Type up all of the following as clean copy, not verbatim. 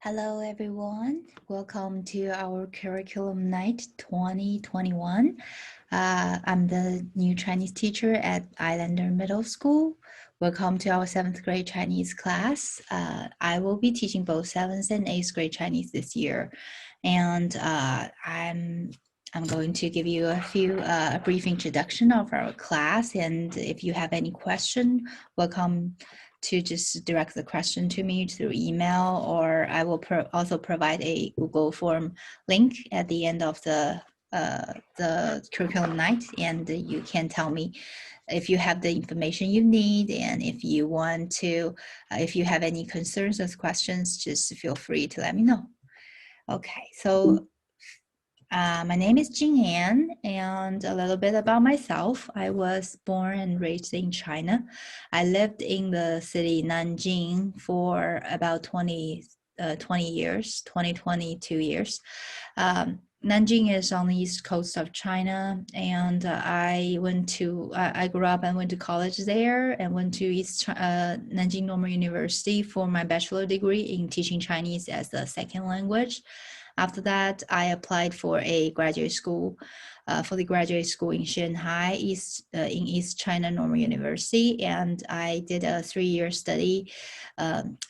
Hello, everyone. Welcome to our Curriculum Night 2021. I'm the new Chinese teacher at Islander Middle School. Welcome to our 7th grade Chinese class. I will be teaching both 7th and 8th grade Chinese this year. And I'm going to give you a brief introduction of our class. And if you have any question, welcome to just direct the question to me through email, or I will also provide a Google form link at the end of the curriculum night, and you can tell me if you have the information you need, and if you want to, if you have any concerns or questions, just feel free to let me know. Okay, so my name is Jing An, and a little bit about myself. I was born and raised in China. I lived in the city Nanjing for about 20 years, 22 years. Nanjing is on the east coast of China, and I grew up and went to college there, and went to Nanjing Normal University for my bachelor degree in teaching Chinese as a second language. After that, I applied for a graduate school, in Shanghai, in East China Normal University, and I did a 3-year study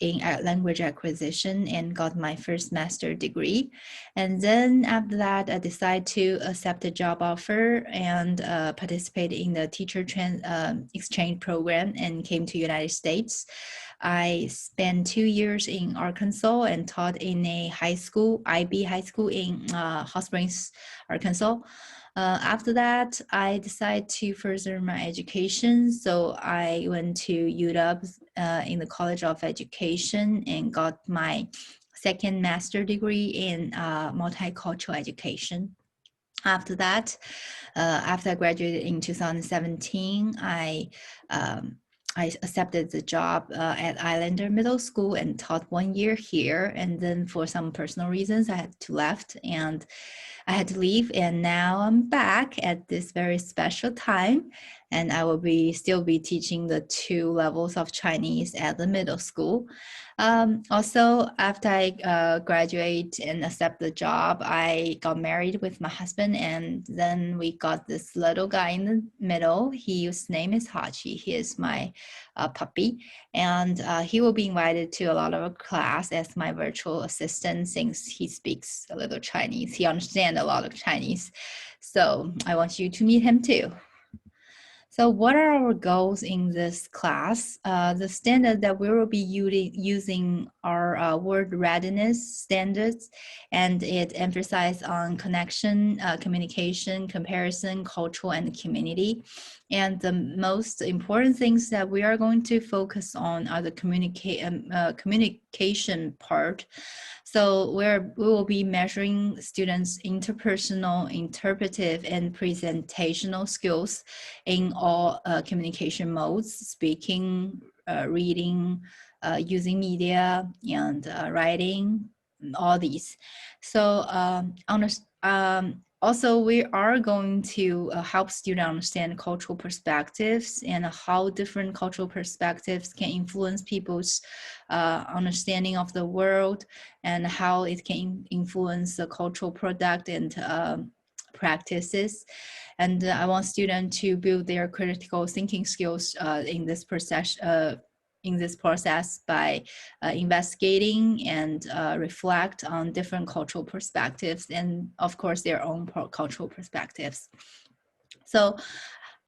in language acquisition and got my first master degree. And then after that, I decided to accept a job offer and participate in the teacher exchange program and came to United States. I spent 2 years in Arkansas and taught in a high school, IB High School in Hot Springs, Arkansas. After that, I decided to further my education. So I went to UW in the College of Education and got my second master degree in multicultural education. After that, after I graduated in 2017, I accepted the job at Islander Middle School and taught 1 year here. And then for some personal reasons, I had to left and I had to leave. And now I'm back at this very special time. And I will still be teaching the 2 levels of Chinese at the middle school. Also, after I graduate and accept the job, I got married with my husband, and then we got this little guy in the middle. His name is Hachi. He is my puppy, and he will be invited to a lot of class as my virtual assistant since he speaks a little Chinese. He understands a lot of Chinese. So I want you to meet him too. So what are our goals in this class? The standard that we will be using are word readiness standards, and it emphasizes on connection, communication, comparison, cultural, and community. And the most important things that we are going to focus on are the communication part. So we will be measuring students' interpersonal, interpretive, and presentational skills in all communication modes: speaking, reading, using media, and writing, all these. So also, we are going to help students understand cultural perspectives and how different cultural perspectives can influence people's understanding of the world, and how it can influence the cultural product and practices. And I want students to build their critical thinking skills in this process by investigating and reflect on different cultural perspectives, and of course their own cultural perspectives. So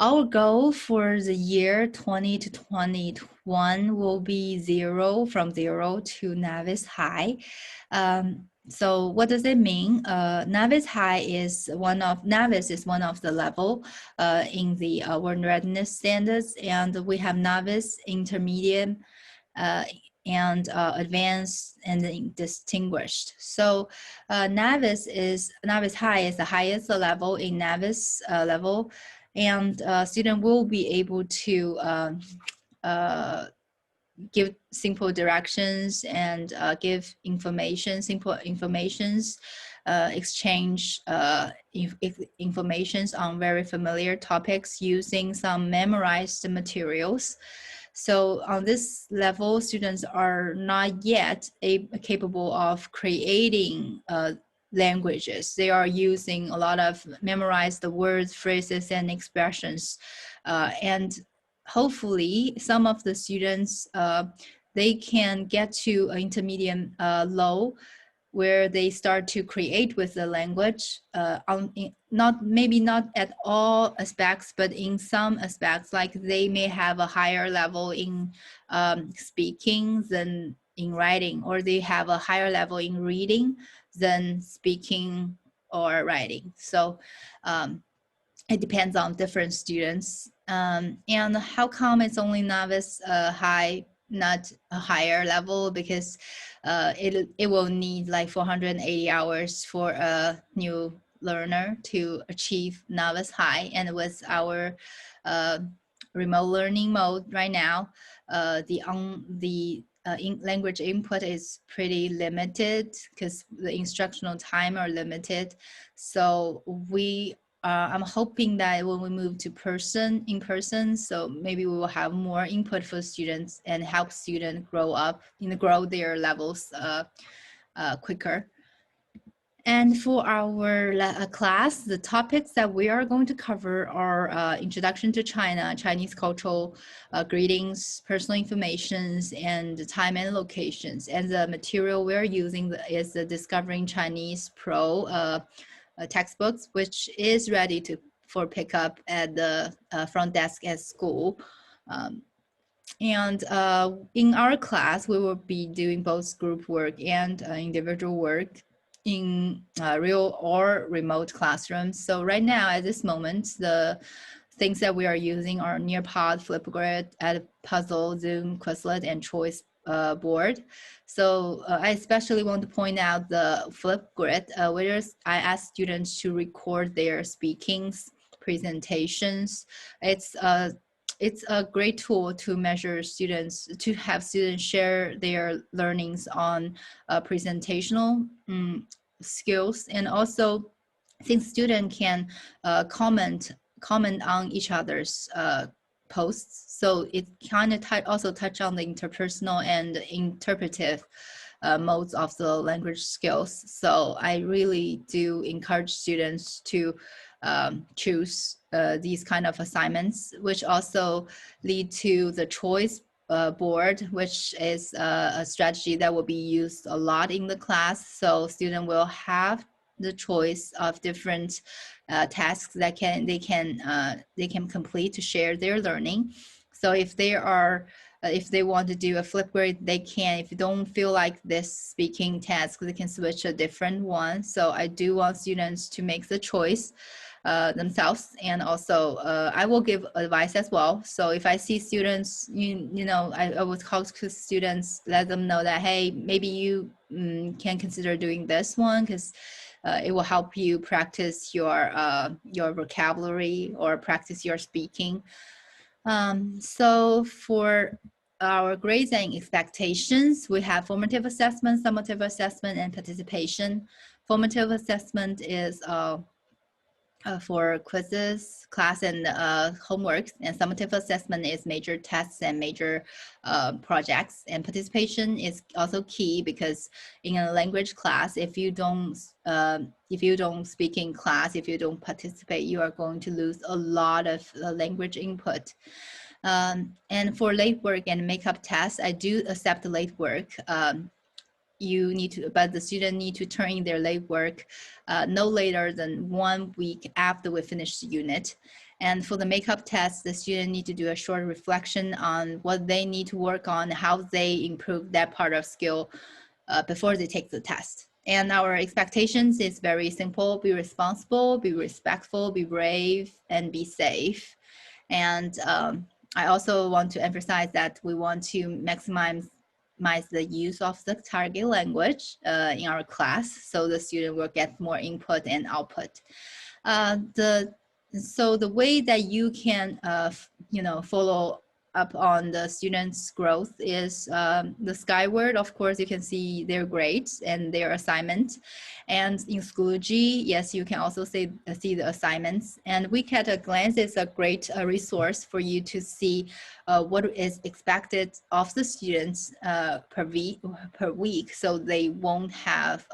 our goal for the year 20 to 21 will be from 0 to Navis High. So what does it mean? Navis is one of the level in the word readiness standards, and we have Navis, intermediate, and advanced and distinguished. So Navis High is the highest level in Navis level, and student will be able to give simple directions and give simple informations, exchange informations on very familiar topics using some memorized materials. So on this level, students are not yet capable of creating languages. They are using a lot of memorized words, phrases, and expressions. And hopefully some of the students, they can get to an intermediate low where they start to create with the language, maybe not at all aspects, but in some aspects, like they may have a higher level in speaking than in writing, or they have a higher level in reading than speaking or writing. So it depends on different students. And how come it's only novice high, not a higher level? Because it will need like 480 hours for a new learner to achieve novice high. And with our remote learning mode right now, the language input is pretty limited because the instructional time are limited. So I'm hoping that when we move to in person, so maybe we will have more input for students and help students grow their levels quicker. And for our class, the topics that we are going to cover are introduction to China, Chinese cultural greetings, personal informations, and time and locations. And the material we're using is the Discovering Chinese Pro textbooks, which is ready for pickup at the front desk at school. And in our class, we will be doing both group work and individual work in real or remote classrooms. So right now, at this moment, the things that we are using are Nearpod, Flipgrid, Edpuzzle, Zoom, Quizlet, and Choice board. So I especially want to point out the Flipgrid, where I ask students to record their speakings, presentations. It's a great tool to measure students, to have students share their learnings on presentational skills. And also, since students can comment on each other's posts, so it kind of also touch on the interpersonal and interpretive modes of the language skills. So I really do encourage students to choose these kind of assignments, which also lead to the choice board, which is a strategy that will be used a lot in the class. So student will have the choice of different tasks that they can complete to share their learning. So if they want to do a Flipgrid, they can. If you don't feel like this speaking task, they can switch a different one. So I do want students to make the choice themselves, and also I will give advice as well. So if I see students, I would talk to students, let them know that, hey, maybe you can consider doing this one because it will help you practice your vocabulary or practice your speaking. So for our grades and expectations, we have formative assessment, summative assessment, and participation. Formative assessment is for quizzes, class, and homeworks, and summative assessment is major tests and major projects. And participation is also key because in a language class, if you don't speak in class, if you don't participate, you are going to lose a lot of language input. And for late work and makeup tests, I do accept late work. But the student need to turn in their late work no later than 1 week after we finish the unit. And for the makeup test, the student need to do a short reflection on what they need to work on, how they improve that part of skill before they take the test. And our expectations is very simple: be responsible, be respectful, be brave, and be safe. And I also want to emphasize that we want to maximize the use of the target language in our class, so the student will get more input and output. So the way that you can follow up on the students' growth is the Skyward. Of course, you can see their grades and their assignments. And in Schoology, yes, you can also see the assignments. And Week at a Glance is a great resource for you to see what is expected of the students per week, so they won't have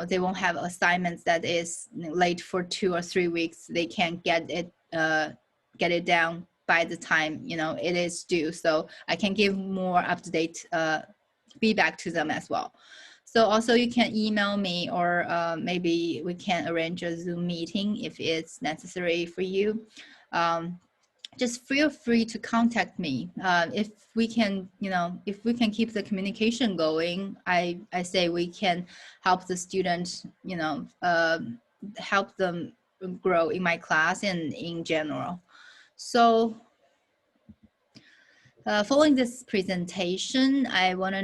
they won't have assignments that is late for 2 or 3 weeks. They can get it down by the time it is due. So I can give more up-to-date feedback to them as well. So also you can email me, or maybe we can arrange a Zoom meeting if it's necessary for you. Just feel free to contact me. If we can, if we can keep the communication going, I say we can help the students, help them grow in my class and in general. So following this presentation, I want to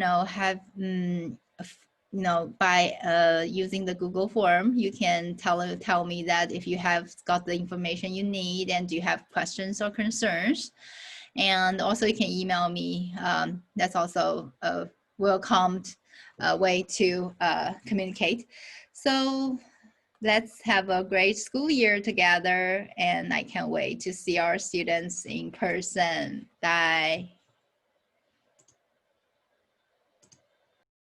know, by using the Google form, you can tell me that if you have got the information you need and do you have questions or concerns. And also you can email me. That's also a welcomed way to communicate. So let's have a great school year together, and I can't wait to see our students in person. Bye.